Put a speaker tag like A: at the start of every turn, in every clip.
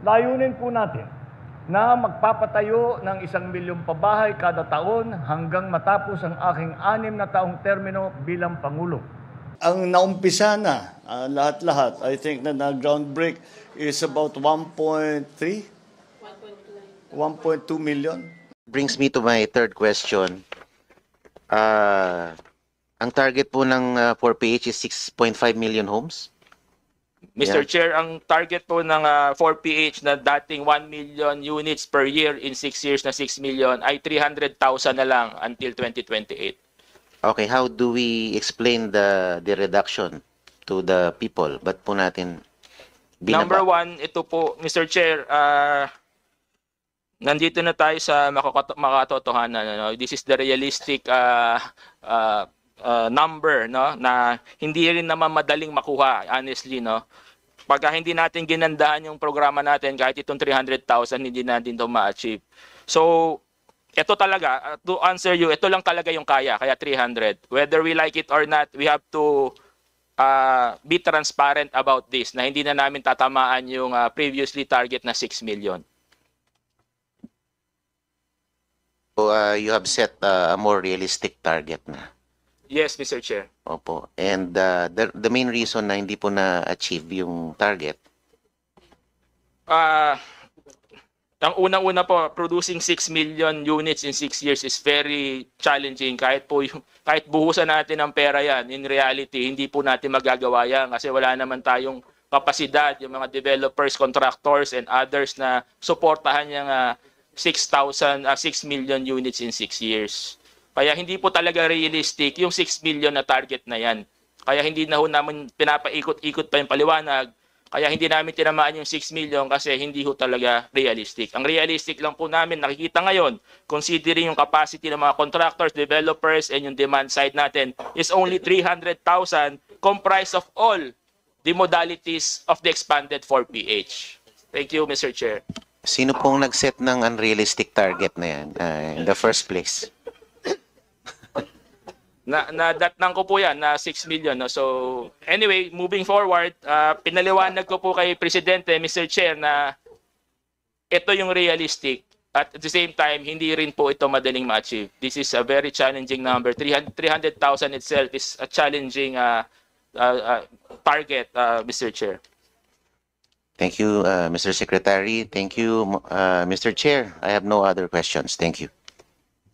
A: Layunin po natin na magpapatayo ng 1,000,000 pabahay kada taon hanggang matapos ang aking 6 na taong termino bilang Pangulo. Ang naumpisa na, lahat-lahat, I think na ground break is about 1.3? 1.2 million.
B: Brings me to my third question. Ang target po ng 4PH is 6.5 million homes?
C: Mr.
B: Yeah.
C: Chair, ang target po ng 4PH na dating 1 million units per year in 6 years na 6 million ay 300,000 na lang until 2028.
B: Okay, how do we explain the reduction to the people? Ba't po natin binaba?
C: Number one, ito po, Mr. Chair, nandito na tayo sa makatotohanan. No? This is the realistic number, no, na hindi rin naman madaling makuha, honestly, no. Pagka hindi natin ginandahan yung programa natin, kahit itong 300,000 hindi natin ito ma-achieve. So ito talaga, to answer you, ito lang talaga yung kaya 300. Whether we like it or not, we have to be transparent about this, na hindi na namin tatamaan yung previously target na 6 million.
B: So, you have set a more realistic target na.
C: Yes, Mr. Chair.
B: Opo. And the main reason na hindi po na-achieve yung target?
C: Ang unang-una po, producing 6 million units in 6 years is very challenging. Kahit buhusan natin ng pera yan, in reality, hindi po natin magagawa yan kasi wala naman tayong kapasidad, yung mga developers, contractors, and others na suportahan yung 6 million units in 6 years. Kaya hindi po talaga realistic yung 6 million na target na yan. Kaya hindi na ho namin pinapaikot-ikot pa yung paliwanag. Kaya hindi namin tinamaan yung 6 million kasi hindi ho talaga realistic. Ang realistic lang po namin nakikita ngayon, considering yung capacity ng mga contractors, developers, and yung demand side natin, is only 300,000 comprised of all the modalities of the expanded 4PH. Thank you, Mr. Chair.
B: Sino pong nag-set ng unrealistic target na yan in the first place?
C: Nadatnang ko po yan na 6 million. No? So anyway, moving forward, pinaliwanag ko po kay Presidente, Mr. Chair, na ito yung realistic. At the same time, hindi rin po ito madaling ma-achieve. This is a very challenging number. 300,000 itself is a challenging target, Mr. Chair.
B: Thank you, Mr. Secretary. Thank you, Mr. Chair. I have no other questions. Thank you.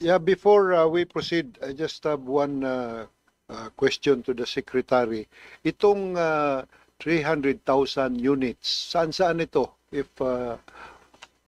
D: Yeah, before we proceed, I just have one question to the Secretary. Itong 300,000 units, saan ito? If